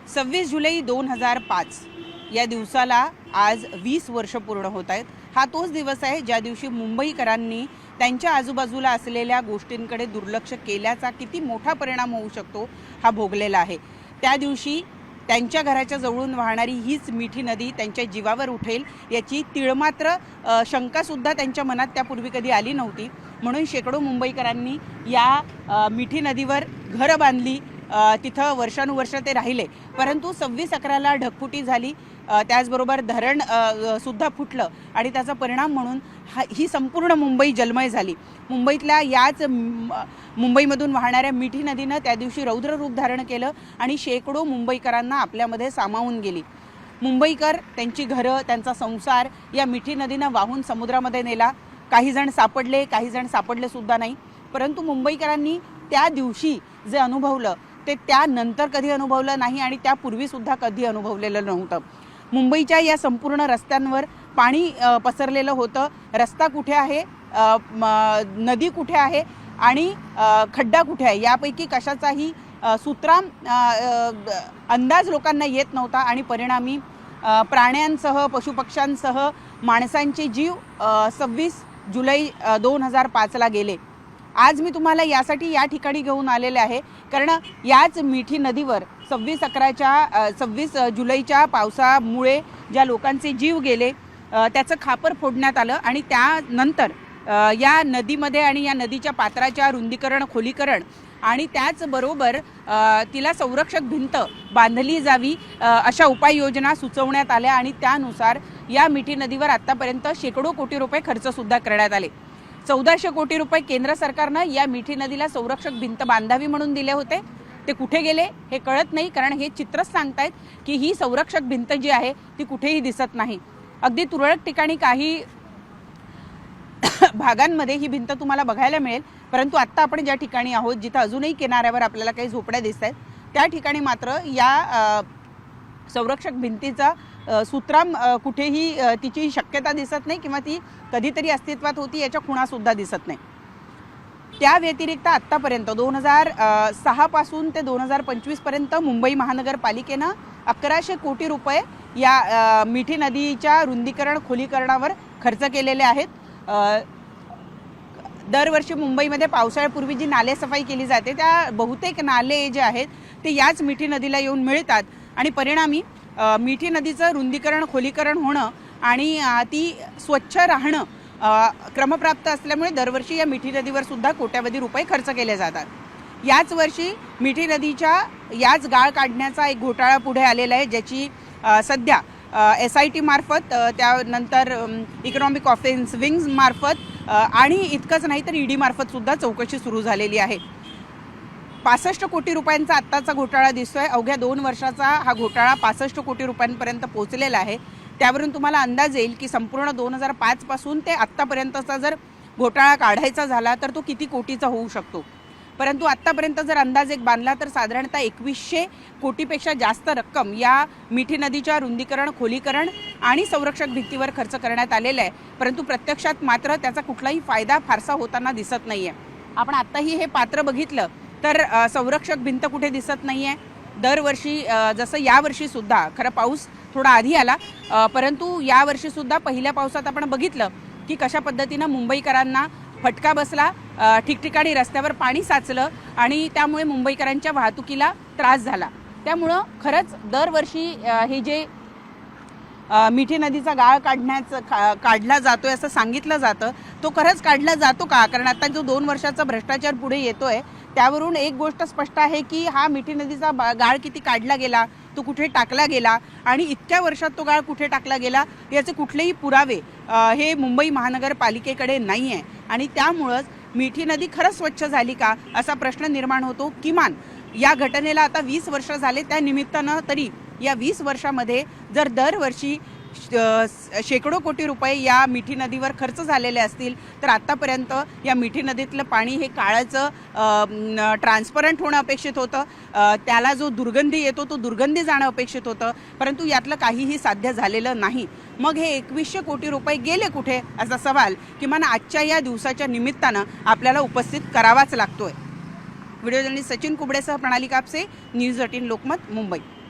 26 जुलै 2005 या दिवसाला आज 20 वर्ष पूर्ण होत आहेत। हा तोच दिवस आहे ज्या दिवशी मुंबईकरांनी त्यांच्या आजूबाजूला असलेल्या गोष्टींकडे दुर्लक्ष केल्याचा किती मोठा परिणाम होऊ शकतो हा भोगलेला आहे। त्या दिवशी त्यांच्या घराच्या जवळून वाहणारी हीच मिठी नदी त्यांच्या जीवावर उठेल याची तिळमात्र शंका सुद्धा त्यांच्या मनात त्यापूर्वी कधी आली नव्हती। म्हणून शेकडो मुंबईकरांनी या मिठी नदीवर घरं बांधली, तिथं वर्षानुवर्ष ते राहिले। परंतु 26/11ला ढगफुटी झाली, त्याचबरोबर धरण सुद्धा फुटलं आणि त्याचा परिणाम म्हणून ही संपूर्ण मुंबई जलमय झाली। मुंबईतल्या याच मुंबईमधून वाहणाऱ्या मिठी नदीनं त्या दिवशी रौद्र रूप धारण केलं आणि शेकडो मुंबईकरांना आपल्यामध्ये सामावून गेली। मुंबईकर त्यांची घरं, त्यांचा संसार या मिठी नदीनं वाहून समुद्रामध्ये नेला। काही जण सापडले, काही जण सापडले सुद्धा नाही। परंतु मुंबईकरांनी त्या दिवशी जे अनुभवलं ते त्यानंतर कधी अनुभवलं नाही आणि त्यापूर्वी सुद्धा कधी अनुभवलेलं नव्हतं। मुंबईच्या या संपूर्ण रस्त्यांवर पाणी पसरलेलं होतं। रस्ता कुठे आहे, नदी कुठे आहे आणि खड्डा कुठे आहे यापैकी कशाचाही सूत्राम अंदाज लोकांना येत नव्हता आणि परिणामी प्राण्यांसह पशुपक्ष्यांसह माणसांचे जीव 26 जुलै 2005ला गेले। आज मी तुम्हाला यासाठी या ठिकाणी घेऊन आलेले आहे कारण याच मिठी नदीवर 26 जुलैच्या पावसामुळे ज्या लोकांचे जीव गेले त्याचं खापर फोडण्यात आलं आणि त्यानंतर या नदीमध्ये आणि या नदीच्या पात्राच्या रुंदीकरण, खोलीकरण आणि त्याचबरोबर तिला संरक्षक भिंत बांधली जावी अशा उपाययोजना सुचवण्यात आल्या आणि त्यानुसार या मिठी नदीवर आतापर्यंत शेकडो कोटी रुपये खर्च सुद्धा करण्यात आले। 1400 कोटी रुपये केंद्र सरकारनं या मिठी नदीला संरक्षक भिंत बांधावी म्हणून दिले होते। ते कुठे गेले हे कळत नाही कारण हे चित्रच सांगतायत की ही संरक्षक भिंत जी आहे ती कुठेही दिसत नाही। अगदी तुरळक ठिकाणी काही भागांमध्ये ही भिंत तुम्हाला बघायला मिळेल, परंतु आत्ता आपण ज्या ठिकाणी आहोत जिथं अजूनही किनाऱ्यावर आपल्याला काही झोपड्या दिसत आहेत त्या ठिकाणी मात्र या संरक्षक भिंतीचा सूत्राम कुठेही तिची शक्यता दिसत नाही किंवा ती कधीतरी अस्तित्वात होती याच्या खुणा सुद्धा दिसत नाही। त्या व्यतिरिक्त आत्तापर्यंत 2006 पासून ते 2025 पर्यंत मुंबई महानगरपालिकेनं 1100 कोटी रुपये या मिठी नदीच्या रुंदीकरण, खोलीकरणावर खर्च केलेले आहेत। दरवर्षी मुंबईमध्ये पावसाळ्यापूर्वी जी नाले सफाई केली जाते त्या बहुतेक नाले जे आहेत ते याच मिठी नदीला येऊन मिळतात आणि परिणामी मिठी नदीचं रुंदीकरण, खोलीकरण होणं आणि ती स्वच्छ राहणं क्रमप्राप्त असल्यामुळे दरवर्षी या मिठी नदीवर सुद्धा कोट्यावधी रुपये खर्च केले जातात। याच वर्षी मिठी नदीच्या याच गाळ काढण्याचा एक घोटाळा पुढे आलेला आहे ज्याची सध्या SIT मार्फत, त्यानंतर इकॉनॉमिक ऑफेन्स विंग्स मार्फत आणि इतकंच नाही तर ED मार्फत सुद्धा चौकशी सुरू झालेली आहे। 65 कोटी रुपयांचा आत्ताचा घोटाळा दिसतोय। अवघ्या 2 वर्षाचा हा घोटाळा 65 कोटी रुपयांपर्यंत पोहोचलेला आहे। त्यावरून तुम्हाला अंदाज येईल की संपूर्ण 2005 पासून ते आत्तापर्यंतचा जर घोटाळा काढायचा झाला तर तो किती कोटीचा होऊ शकतो। परंतु आत्तापर्यंत जर अंदाज एक बांधला तर साधारणतः 2100 कोटीपेक्षा जास्त रक्कम या मिठी नदीच्या रुंदीकरण, खोलीकरण आणि संरक्षक भिंतीवर खर्च करण्यात आलेला आहे। परंतु प्रत्यक्षात मात्र त्याचा कुठलाही फायदा फारसा होताना दिसत नाही आहे। आपण आत्ताही हे पात्र बघितलं तर संरक्षक भिंत कुठे दिसत नाही आहे। दरवर्षी जसं यावर्षी सुद्धा, खरं पाऊस थोडा आधी आला परंतु यावर्षी सुद्धा पहिल्या पावसात आपण बघितलं की कशा पद्धतीनं मुंबईकरांना फटका बसला, ठिकठिकाणी रस्त्यावर पाणी साचलं आणि त्यामुळे मुंबईकरांच्या वाहतुकीला त्रास झाला। त्यामुळं खरंच दरवर्षी हे जे मिठी नदीचा गाळ काढला जातोय असं सांगितलं जातं, तो खरंच काढला जातो का? कारण आता जो 2 वर्षाचा भ्रष्टाचार पुढे येतोय त्यावरून एक गोष्ट स्पष्ट आहे की हा मिठी नदीचा गाळ किती काढला गेला, तो कुठे टाकला गेला आणि इतक्या वर्षात तो गाळ कुठे टाकला गेला याचे कुठलेही पुरावे हे मुंबई महानगरपालिकेकडे नाही आहे आणि त्यामुळंच मिठी नदी खरंच स्वच्छ झाली का असा प्रश्न निर्माण होतो। किमान या घटनेला आता 20 वर्ष झाले, त्या निमित्तानं तरी या 20 वर्षामध्ये जर दरवर्षी शेकडो कोटी रुपये या मिठी नदीवर खर्च झालेले असतील तर आत्तापर्यंत या मिठी नदीतलं पाणी हे काळाचं ट्रान्सपरंट होणं अपेक्षित होतं, त्याला जो दुर्गंधी येतो तो दुर्गंधी जाणं अपेक्षित होतं, परंतु यातलं काहीही साध्य झालेलं नाही। मग हे 2100 कोटी रुपये गेले कुठे असा सवाल किमान आजच्या या दिवसाच्या निमित्तानं आपल्याला उपस्थित करावाच लागतोय। व्हिडिओ जर्नलिस्ट सचिन कुबडेसह प्रणाली कापसे, न्यूज 18 लोकमत, मुंबई।